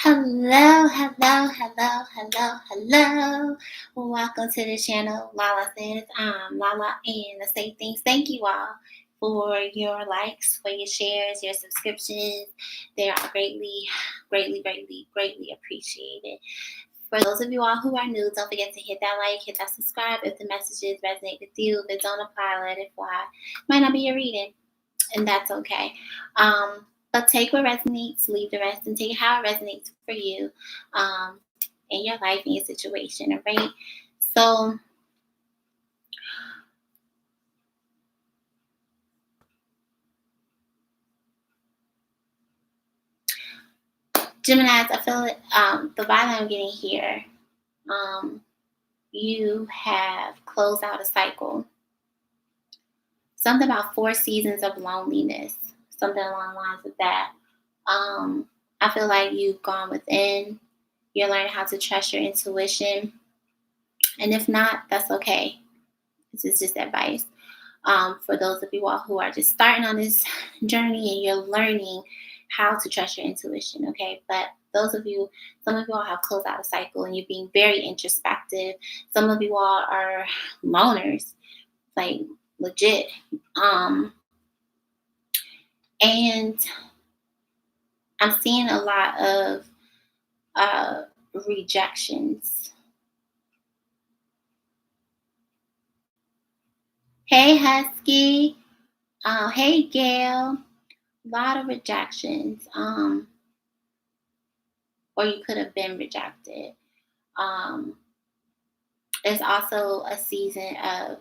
Hello, hello, hello, hello, hello. Welcome to the channel. Lala says, I'm Lala, and I say things. Thank you all for your likes, for your shares, your subscriptions. They are greatly, greatly, greatly, greatly appreciated. For those of you all who are new, don't forget to hit that like, hit that subscribe if the messages resonate with you. If it don't apply, let it fly. Might not be your reading, and that's okay. But take what resonates, leave the rest, and take how it resonates for you in your life, in your situation, all right? So, Geminis, I feel the vibe I'm getting here, you have closed out a cycle. Something about 4 seasons of loneliness, something along the lines of that. I feel like you've gone within. You're learning how to trust your intuition. And if not, that's okay. This is just advice. For those of you all who are just starting on this journey and you're learning how to trust your intuition, okay? But those of you, some of you all have closed out a cycle and you're being very introspective. Some of you all are loners, like legit. And I'm seeing a lot of rejections. Hey, Husky. Hey, Gail. A lot of rejections. Or you could have been rejected. There's also a season of,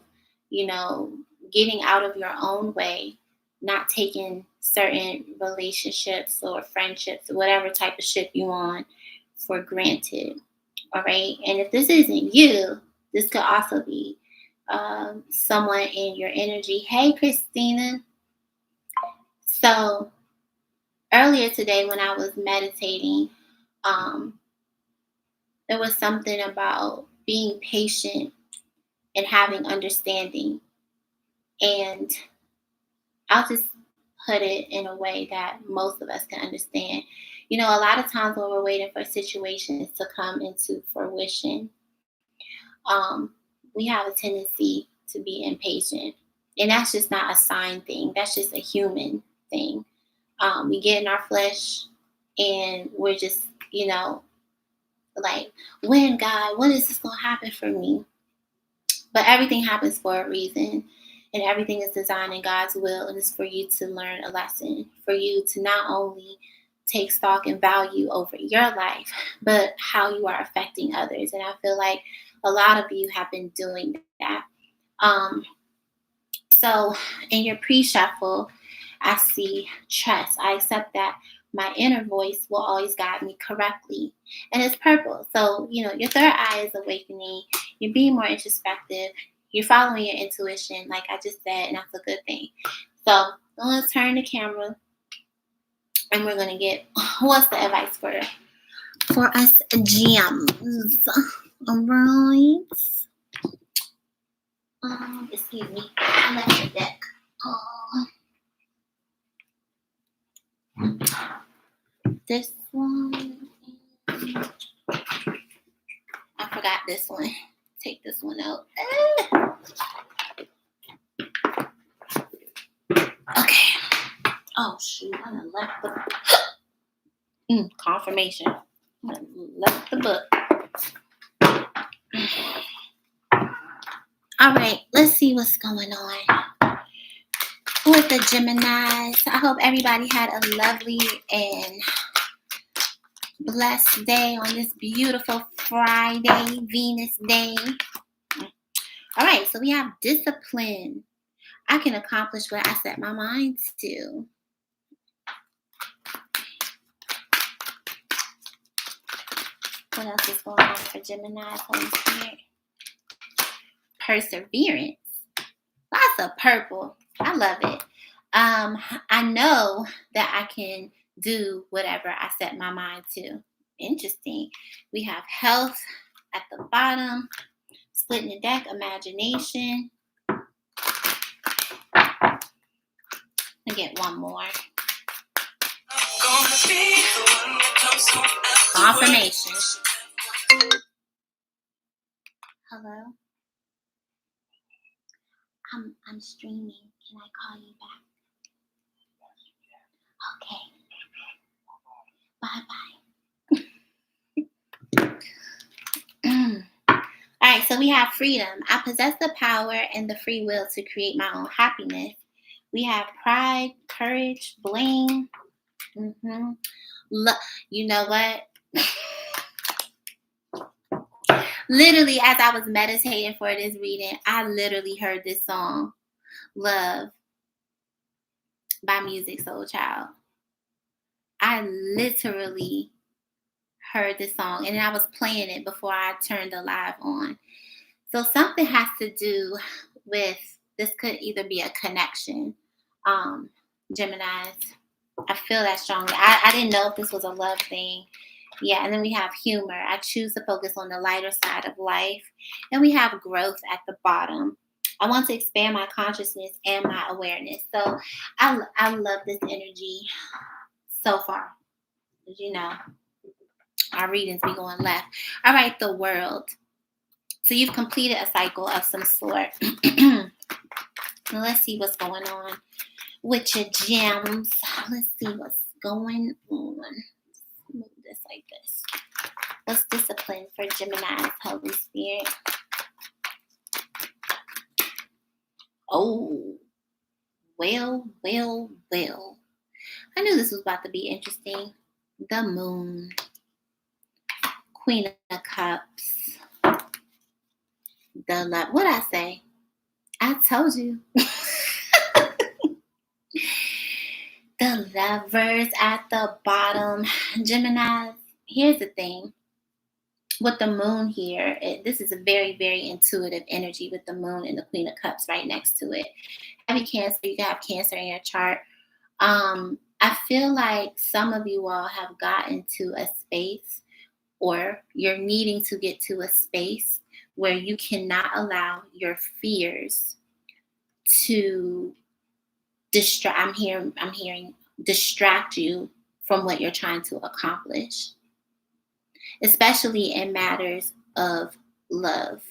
getting out of your own way, not taking certain relationships or friendships, whatever type of ship you on, for granted. All right. And if this isn't you, this could also be someone in your energy. Hey, Christina. So earlier today when I was meditating, there was something about being patient and having understanding. And I'll just put it in a way that most of us can understand. A lot of times when we're waiting for situations to come into fruition, we have a tendency to be impatient. And that's just not a sign thing. That's just a human thing. We get in our flesh and we're just, like, when is this going to happen for me? But everything happens for a reason. And everything is designed in God's will, and it's for you to learn a lesson, for you to not only take stock and value over your life, but how you are affecting others. And I feel like a lot of you have been doing that. So in your pre-shuffle, I see trust. I accept that my inner voice will always guide me correctly. And it's purple. So, your third eye is awakening. You're being more introspective. You're following your intuition, like I just said, and that's a good thing. So let's turn the camera, and we're gonna get what's the advice for us gems. All right. Excuse me, I left the deck. This one. I forgot this one. Take this one out. Okay. Oh shoot! I done left the confirmation. I done left the book. All right. Let's see what's going on with the Geminis. I hope everybody had a lovely and blessed day on this beautiful Friday, Venus day. All right, so we have discipline. I can accomplish what I set my mind to. What else is going on for Gemini? Holy Spirit. Perseverance. Lots of purple. I love it. I know that I can do whatever I set my mind to. Interesting. We have health at the bottom. Splitting the deck, imagination. I'll get one more. Gonna be the one that comes home Confirmation. Hello? I'm streaming. Can I call you back? Okay. Bye-bye. All right, so we have freedom. I possess the power and the free will to create my own happiness. We have pride, courage, blame. You know what? Literally, as I was meditating for this reading, I literally heard this song, Love by Music Soul Child. I literally heard this song, and I was playing it before I turned the live on. So something has to do with, this could either be a connection. Geminis, I feel that strongly. I didn't know if this was a love thing. Yeah, and then we have humor. I choose to focus on the lighter side of life. And we have growth at the bottom. I want to expand my consciousness and my awareness. So I love this energy so far. As you know, our readings be going left. All right, the World. So you've completed a cycle of some sort. Let's see what's going on with your gems. Let's see what's going on. Move this like this. What's discipline for Gemini, Holy Spirit? Oh, well. I knew this was about to be interesting. The Moon. Queen of Cups. The Love. What'd I say? I told you. The Lovers at the bottom. Gemini, here's the thing. With the Moon here, this is a very, very intuitive energy with the Moon and the Queen of Cups right next to it. Heavy Cancer, you can have Cancer in your chart. I feel like some of you all have gotten to a space, or you're needing to get to a space where you cannot allow your fears to I'm hearing distract you from what you're trying to accomplish, especially in matters of love.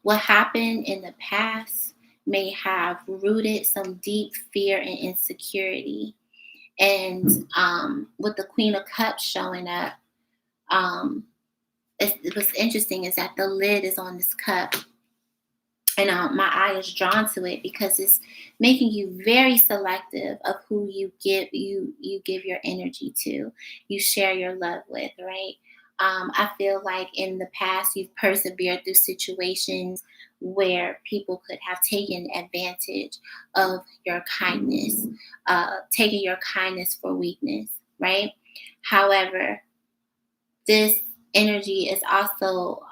What happened in the past may have rooted some deep fear and insecurity. And with the Queen of Cups showing up, what's interesting is that the lid is on this cup. And my eye is drawn to it because it's making you very selective of who you give your energy to, you share your love with, right? I feel like in the past you've persevered through situations where people could have taken advantage of your kindness, taking your kindness for weakness, right? However, this energy is also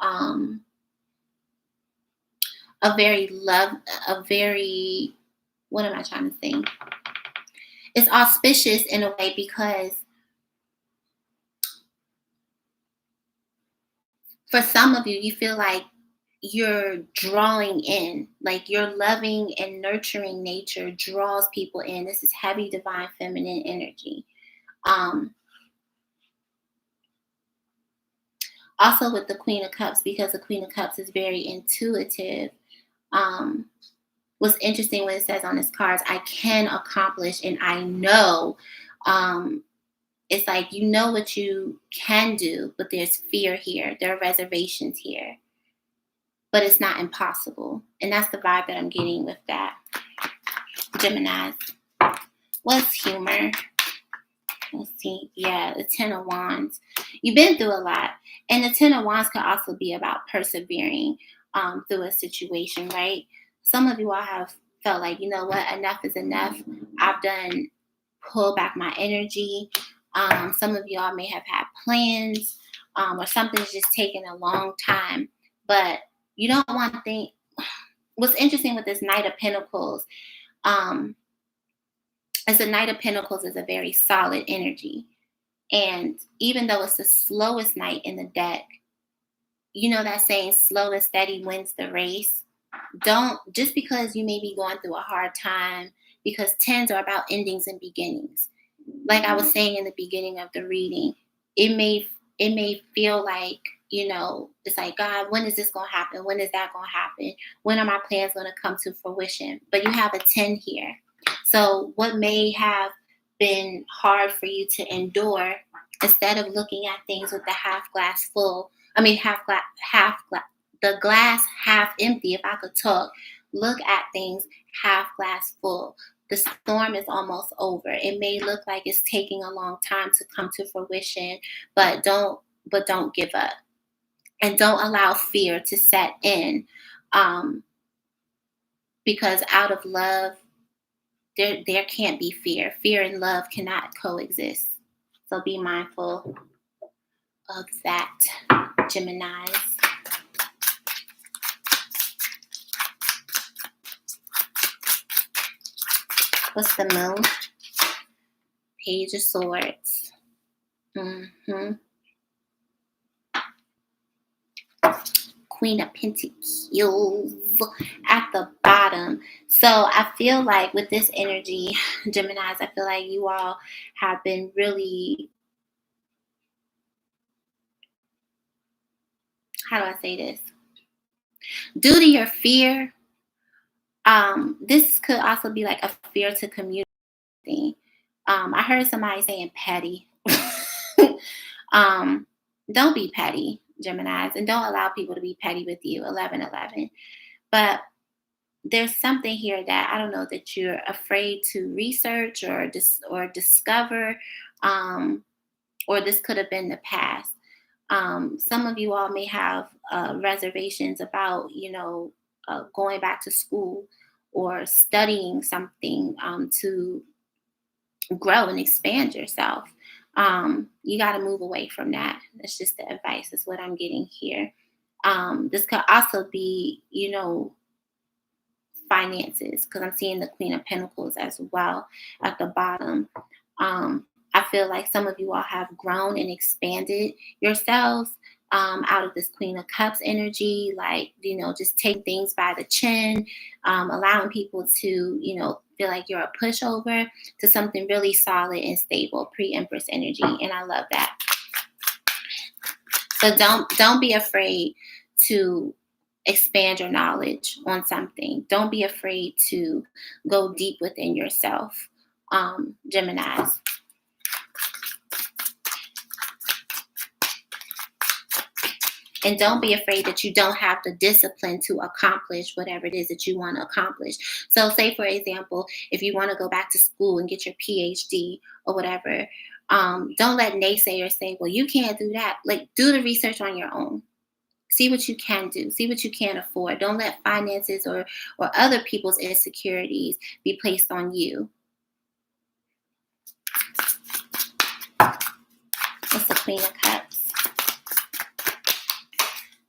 what am I trying to say? It's auspicious in a way because for some of you, you feel like you're drawing in, like your loving and nurturing nature draws people in. This is heavy divine feminine energy. Also with the Queen of Cups, because the Queen of Cups is very intuitive. What's interesting when it says on this cards, I can accomplish and I know. It's like you know what you can do, but there's fear here. There are reservations here. But it's not impossible. And that's the vibe that I'm getting with that. Gemini. What's humor? Let's see. Yeah, the Ten of Wands. You've been through a lot. And the Ten of Wands could also be about persevering through a situation, right? Some of you all have felt like, you know what, enough is enough. I've done pull back my energy. Some of y'all may have had plans or something's just taken a long time. But you don't want to think. What's interesting with this Knight of Pentacles, is the Knight of Pentacles is a very solid energy. And even though it's the slowest knight in the deck, you know that saying, slow and steady wins the race. Don't, just because you may be going through a hard time, because tens are about endings and beginnings. like I was saying in the beginning of the reading, it may feel like, it's like, God, when is this going to happen? When is that going to happen? When are my plans going to come to fruition? But you have a 10 here. So what may have been hard for you to endure, instead of looking at things with the the glass half empty, if I could talk, look at things half glass full. The storm is almost over. It may look like it's taking a long time to come to fruition, but don't give up. And don't allow fear to set in. Because out of love, there can't be fear. Fear and love cannot coexist. So be mindful of that, Geminis. What's the moon? Page of Swords. Queen of Pentacles at the bottom. So I feel like with this energy, Geminis, I feel like you all have been really, how do I say this? Due to your fear, this could also be like a fear to communicate. I heard somebody saying petty. Don't be petty, Geminis, and don't allow people to be petty with you, 1111. But there's something here that I don't know, that you're afraid to research or discover, or this could have been the past. Some of you all may have reservations about, going back to school or studying something to grow and expand yourself. You got to move away from that. That's just the advice, is what I'm getting here. This could also be, finances, because I'm seeing the Queen of Pentacles as well at the bottom. I feel like some of you all have grown and expanded yourselves out of this Queen of Cups energy, like, just take things by the chin, allowing people to, feel like you're a pushover, to something really solid and stable, pre-Empress energy. And I love that. So don't be afraid to expand your knowledge on something. Don't be afraid to go deep within yourself, Geminis. And don't be afraid that you don't have the discipline to accomplish whatever it is that you want to accomplish. So say, for example, if you want to go back to school and get your PhD or whatever, don't let naysayers say, well, you can't do that. Like, do the research on your own. See what you can do. See what you can afford. Don't let finances or other people's insecurities be placed on you. What's the Queen of Cups?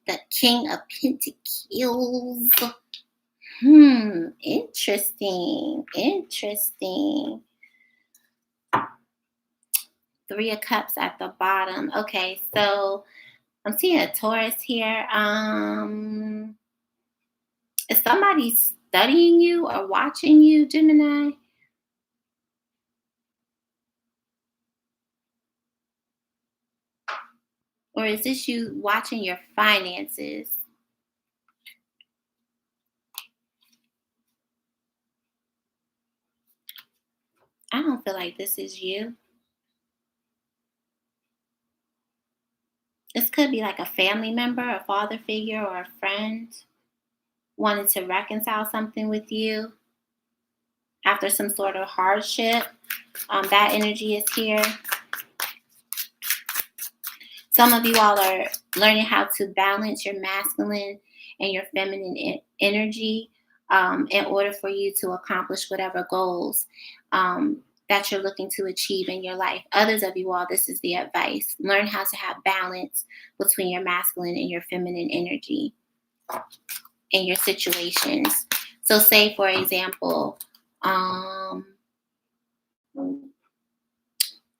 The King of Pentacles. Interesting. Three of Cups at the bottom. Okay, so I'm seeing a Taurus here. Is somebody studying you or watching you, Gemini? Or is this you watching your finances? I don't feel like this is you. This could be like a family member, a father figure, or a friend wanting to reconcile something with you after some sort of hardship. That energy is here. Some of you all are learning how to balance your masculine and your feminine energy in order for you to accomplish whatever goals that you're looking to achieve in your life. Others of you all, this is the advice. Learn how to have balance between your masculine and your feminine energy in your situations. So say, for example,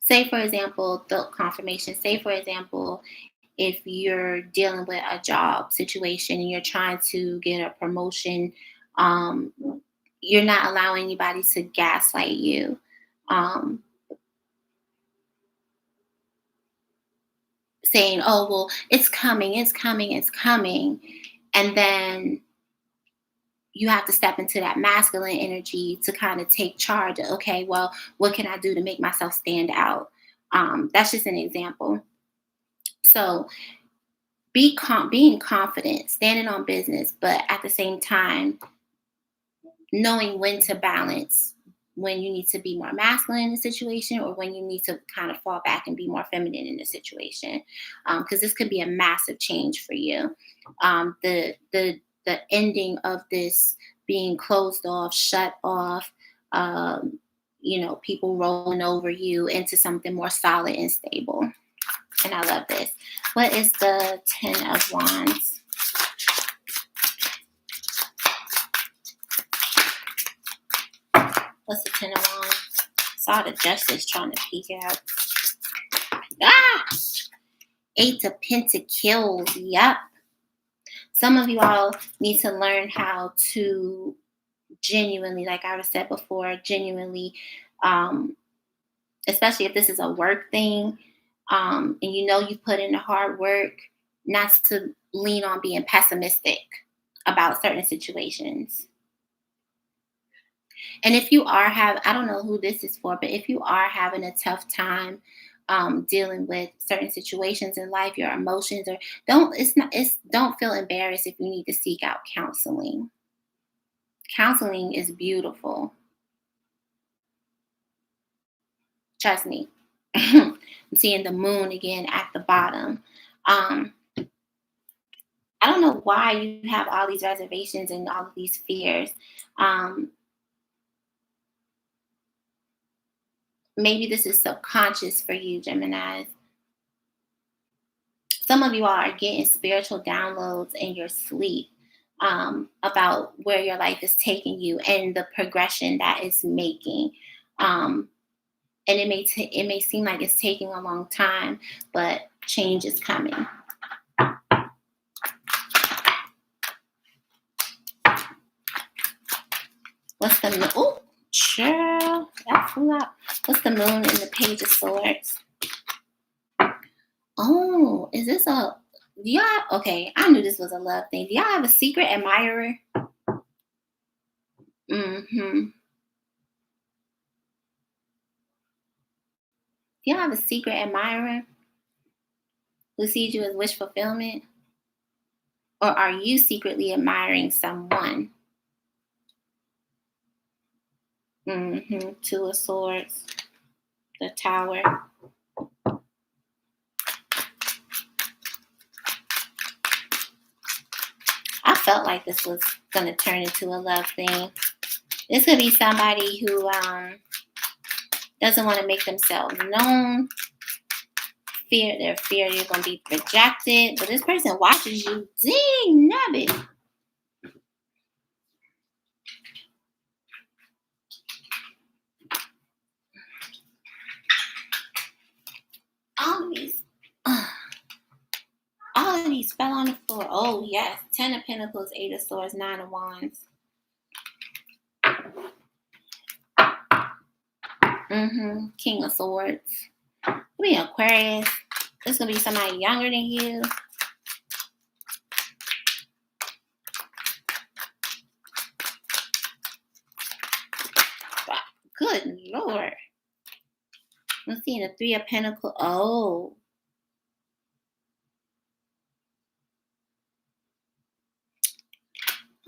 the confirmation, say, for example, if you're dealing with a job situation and you're trying to get a promotion, you're not allowing anybody to gaslight you. saying, oh, well, it's coming, it's coming, it's coming. And then you have to step into that masculine energy to kind of take charge of, okay, well, what can I do to make myself stand out? That's just an example. So being confident, standing on business, but at the same time, knowing when to balance, when you need to be more masculine in the situation or when you need to kind of fall back and be more feminine in the situation, because this could be a massive change for you. The ending of this being closed off, shut off, people rolling over you into something more solid and stable. And I love this. What is the 10 of Wands? What's the 10 of Wands? Saw the Justice trying to peek out. Ah! 8 of Pentacles. Yep. Some of you all need to learn how to genuinely, like I said before, genuinely, especially if this is a work thing, and you put in the hard work, not to lean on being pessimistic about certain situations. And if you are I don't know who this is for, but if you are having a tough time dealing with certain situations in life, your emotions, or don't feel embarrassed if you need to seek out counseling. Counseling is beautiful. Trust me. I'm seeing the moon again at the bottom. I don't know why you have all these reservations and all of these fears. Maybe this is subconscious for you, Geminis. Some of you all are getting spiritual downloads in your sleep about where your life is taking you and the progression that it's making. And it may seem like it's taking a long time, but change is coming. What's the moon? Oh, sure. That flew out. What's the moon in the Page of Swords? Oh, is this okay, I knew this was a love thing. Do y'all have a secret admirer? Mm-hmm. Do y'all have a secret admirer who sees you as wish fulfillment? Or are you secretly admiring someone? Mm-hmm. 2 of Swords. The Tower. I felt like this was going to turn into a love thing. This could be somebody who doesn't want to make themselves known. They're fear you're going to be rejected. But this person watches you. Dang, nabbit. All of these fell on the floor. Oh, yes. 10 of Pentacles, 8 of Swords, 9 of Wands. King of Swords. Could be an Aquarius. This could be somebody younger than you. Good Lord. I'm seeing a 3 of Pentacles. Oh.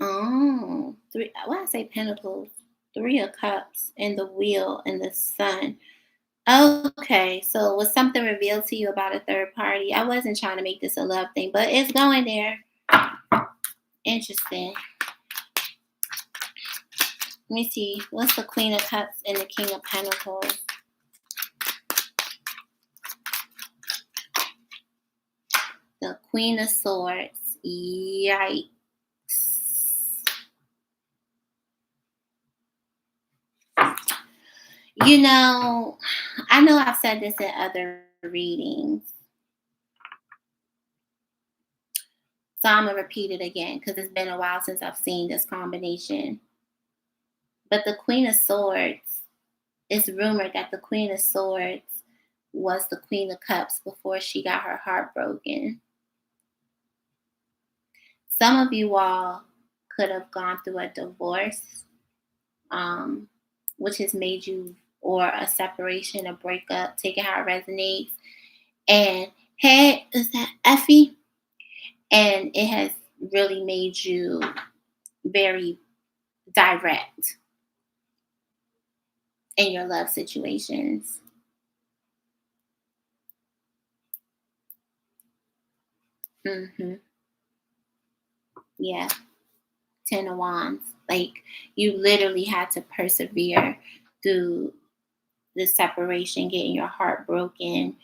Oh. Why I say Pentacles? 3 of Cups and the Wheel and the Sun. Okay, so was something revealed to you about a third party? I wasn't trying to make this a love thing, but it's going there. Interesting. Let me see. What's the Queen of Cups and the King of Pentacles? The Queen of Swords. Yikes. I know I've said this in other readings. So I'm going to repeat it again because it's been a while since I've seen this combination. But the Queen of Swords, it's rumored that the Queen of Swords was the Queen of Cups before she got her heart broken. Some of you all could have gone through a divorce, which has made you, or a separation, a breakup, take it how it resonates. And hey, is that Effie? And it has really made you very direct in your love situations. Yeah. 10 of Wands. Like, you literally had to persevere through the separation, getting your heart broken,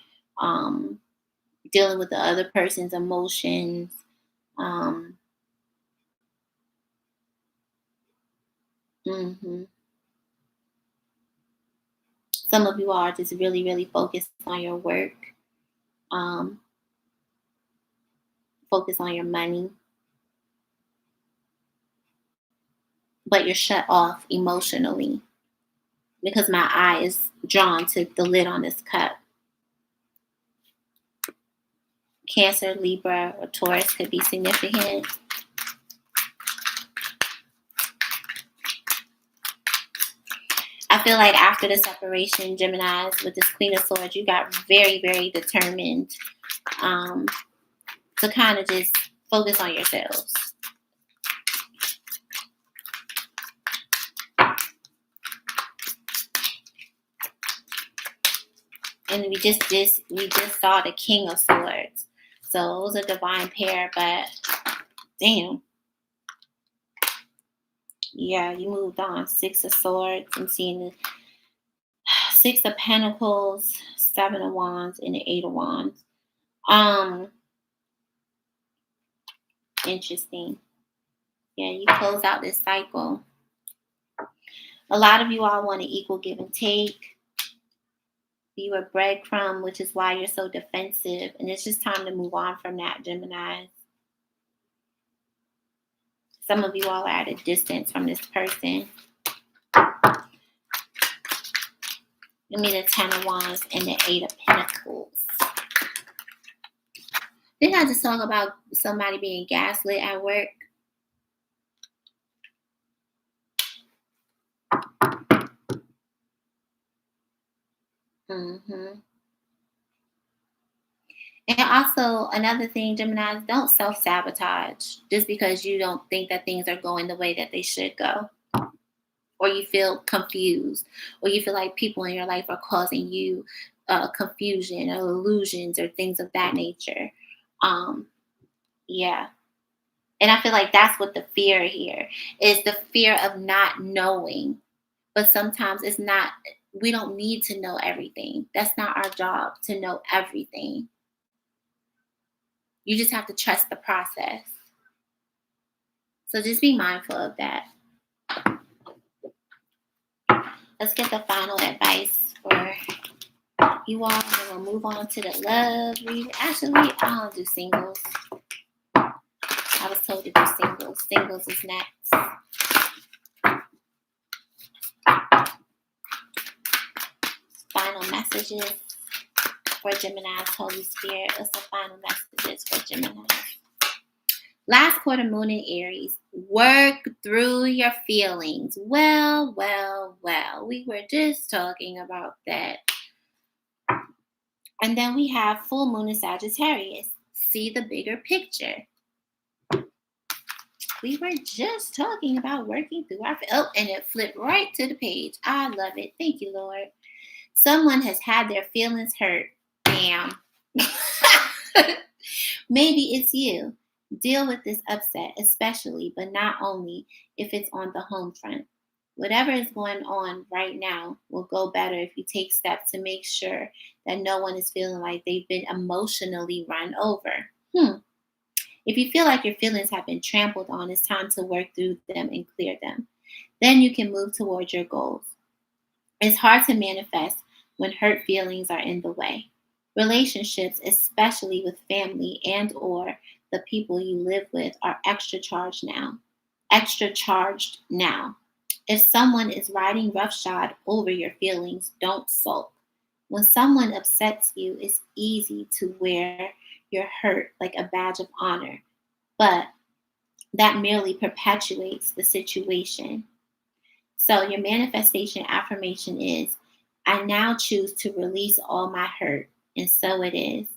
dealing with the other person's emotions. Some of you are just really, really focused on your work, focus on your money, but you're shut off emotionally because my eye is drawn to the lid on this cup. Cancer, Libra, or Taurus could be significant. I feel like after the separation, Geminis, with this Queen of Swords, you got very, very determined to kind of just focus on yourselves. And we just saw the King of Swords. So it was a divine pair, but damn. Yeah, you moved on. 6 of Swords. I'm seeing the 6 of Pentacles, 7 of Wands, and the 8 of Wands. Interesting. Yeah, you close out this cycle. A lot of you all want to equal give and take. You were breadcrumb, which is why you're so defensive. And it's just time to move on from that, Gemini. Some of you all are at a distance from this person. Give me the 10 of Wands and the 8 of Pentacles. Didn't I just talk about somebody being gaslit at work? And also, another thing, Geminis, don't self-sabotage just because you don't think that things are going the way that they should go. Or you feel confused. Or you feel like people in your life are causing you confusion or illusions or things of that nature. Yeah. And I feel like that's what the fear here is, the fear of not knowing. But sometimes it's not, we don't need to know everything. That's not our job, to know everything. You just have to trust the process. So just be mindful of that. Let's get the final advice for you all. We're going to move on to the love reading. Actually, I don't do singles. I was told to do singles. Singles is next. Final messages for Gemini's Holy Spirit. What's the final messages for Gemini? Last quarter moon in Aries. Work through your feelings. Well. We were just talking about that. And then we have full moon in Sagittarius. See the bigger picture. We were just talking about working through our... Oh, and it flipped right to the page. I love it. Thank you, Lord. Someone has had their feelings hurt. Damn. Maybe it's you. Deal with this upset, especially, but not only if it's on the home front. Whatever is going on right now will go better if you take steps to make sure that no one is feeling like they've been emotionally run over. If you feel like your feelings have been trampled on, it's time to work through them and clear them. Then you can move towards your goals. It's hard to manifest when hurt feelings are in the way. Relationships, especially with family and or the people you live with, are extra charged now. If someone is riding roughshod over your feelings, don't sulk. When someone upsets you, it's easy to wear your hurt like a badge of honor, but that merely perpetuates the situation. So your manifestation affirmation is, I now choose to release all my hurt, and so it is.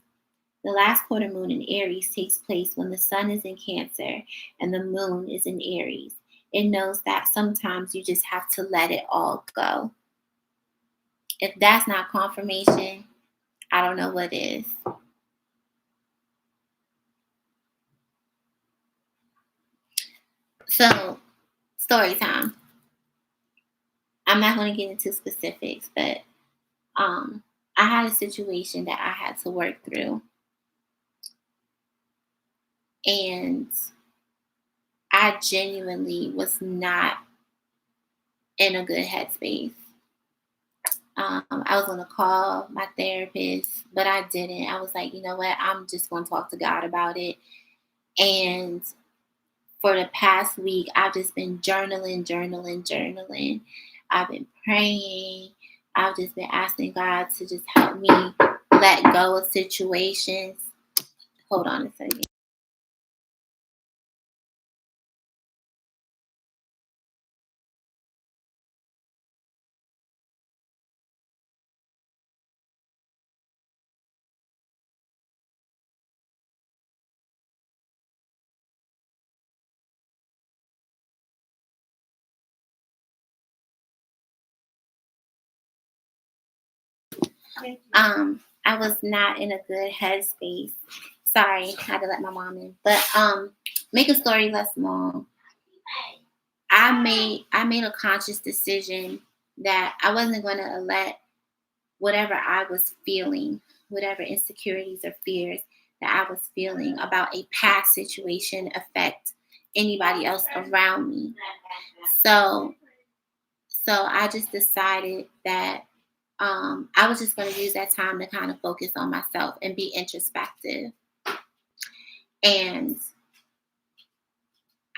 The last quarter moon in Aries takes place when the sun is in Cancer and the moon is in Aries. It knows that sometimes you just have to let it all go. If that's not confirmation, I don't know what is. So, story time. I'm not going to get into specifics, but I had a situation that I had to work through. And I genuinely was not in a good headspace. I was going to call my therapist, but I didn't. I was like, you know what? I'm just going to talk to God about it. And for the past week, I've just been journaling. I've been praying. I've just been asking God to just help me let go of situations. Hold on a second. I was not in a good headspace. Sorry, I had to let my mom in. But make a story less long. I made a conscious decision that I wasn't going to let whatever I was feeling, whatever insecurities or fears that I was feeling about a past situation affect anybody else around me. So I just decided that I was just going to use that time to kind of focus on myself and be introspective. And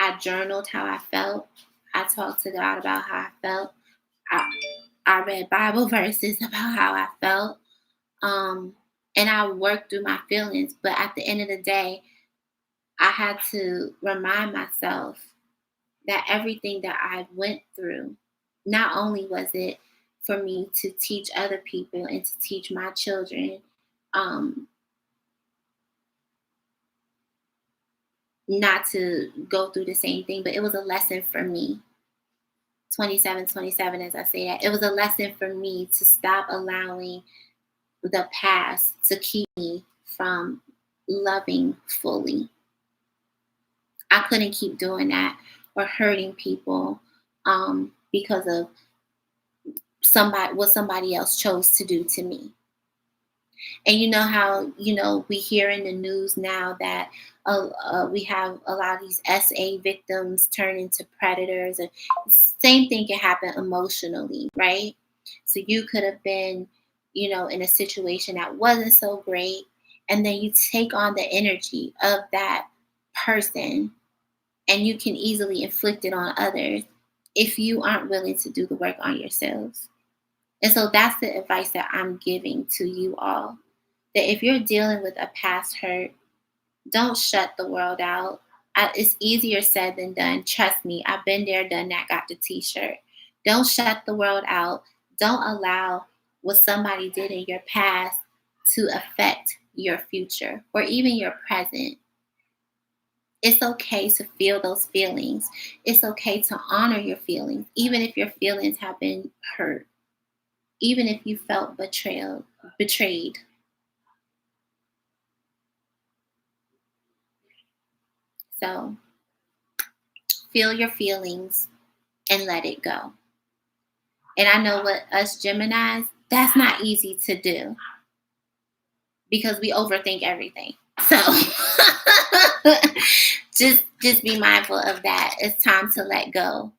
I journaled how I felt. I talked to God about how I felt. I read Bible verses about how I felt. And I worked through my feelings. But at the end of the day, I had to remind myself that everything that I went through, not only was it for me to teach other people and to teach my children, not to go through the same thing, but it was a lesson for me. 27, as I say that, it was a lesson for me to stop allowing the past to keep me from loving fully. I couldn't keep doing that or hurting people because of what somebody else chose to do to me. And you know how, we hear in the news now that we have a lot of these SA victims turn into predators. And same thing can happen emotionally, right? So you could have been, in a situation that wasn't so great. And then you take on the energy of that person and you can easily inflict it on others if you aren't willing to do the work on yourselves. And so that's the advice that I'm giving to you all. That if you're dealing with a past hurt, don't shut the world out. It's easier said than done. Trust me, I've been there, done that, got the t-shirt. Don't shut the world out. Don't allow what somebody did in your past to affect your future or even your present. It's okay to feel those feelings. It's okay to honor your feelings, even if your feelings have been hurt, even if you felt betrayed. So feel your feelings and let it go. And I know what us Geminis, that's not easy to do because we overthink everything. So just be mindful of that. It's time to let go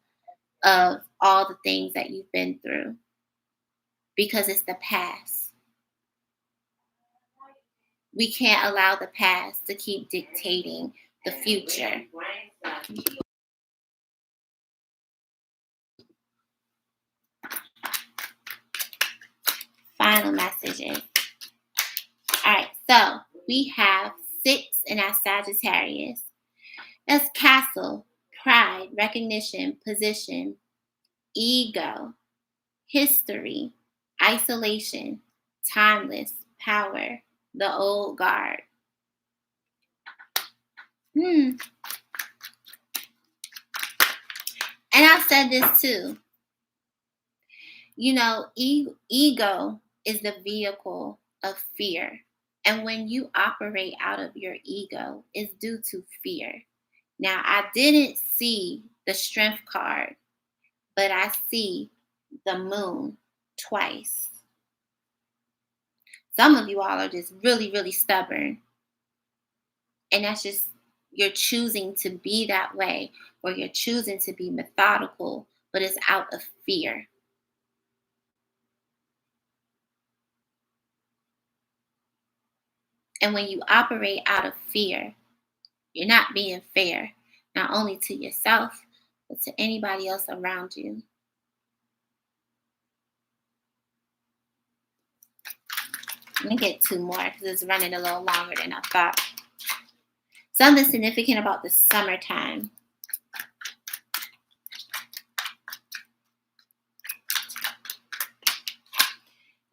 of all the things that you've been through because it's the past. We can't allow the past to keep dictating the future. final messages. All right, so we have 6 in our Sagittarius. That's castle, pride, recognition, position, ego, history, isolation, timeless, power, the old guard. And I've said this too. You know, ego is the vehicle of fear. And when you operate out of your ego, it's due to fear. Now, I didn't see the strength card, but I see the moon twice. Some of you all are just really, really stubborn. And that's just, you're choosing to be that way, or you're choosing to be methodical, but it's out of fear. And when you operate out of fear, you're not being fair, not only to yourself, but to anybody else around you. Let me get 2 more because it's running a little longer than I thought. Something significant about the summertime.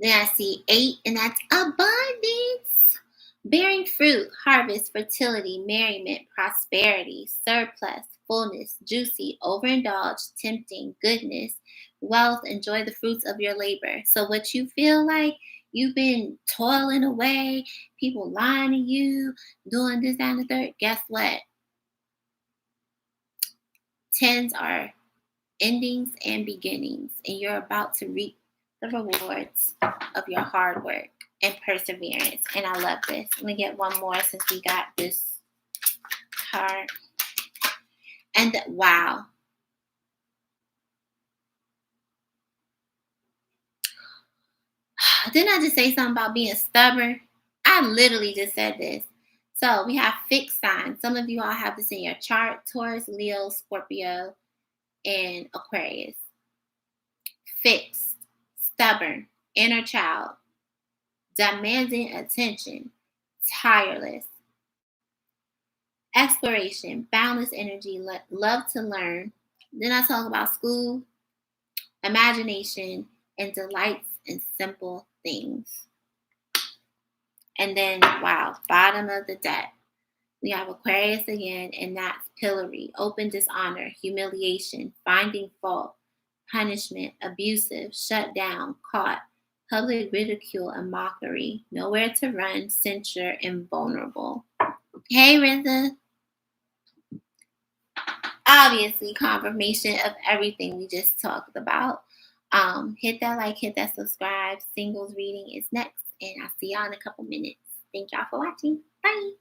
Then I see 8, and that's abundance. Bearing fruit, harvest, fertility, merriment, prosperity, surplus, fullness, juicy, overindulged, tempting, goodness, wealth, enjoy the fruits of your labor. So what you feel like you've been toiling away, people lying to you, doing this, that, and the third, guess what? 10s are endings and beginnings, and you're about to reap the rewards of your hard work and perseverance. And I love this. Let me get one more since we got this card. And wow. Didn't I just say something about being stubborn? I literally just said this. So we have fixed signs. Some of you all have this in your chart: Taurus, Leo, Scorpio, and Aquarius. Fixed, stubborn, inner child, demanding attention, tireless, exploration, boundless energy, love to learn. Then I talk about school, imagination, and delights in simple things. And then, wow, bottom of the deck, we have Aquarius again, and that's pillory, open dishonor, humiliation, finding fault, punishment, abusive, shut down, caught, public ridicule and mockery, nowhere to run, censure, and vulnerable. Hey, Rinza. Obviously, confirmation of everything we just talked about. Hit that like, hit that subscribe. Singles reading is next, and I'll see y'all in a couple minutes. Thank y'all for watching. Bye.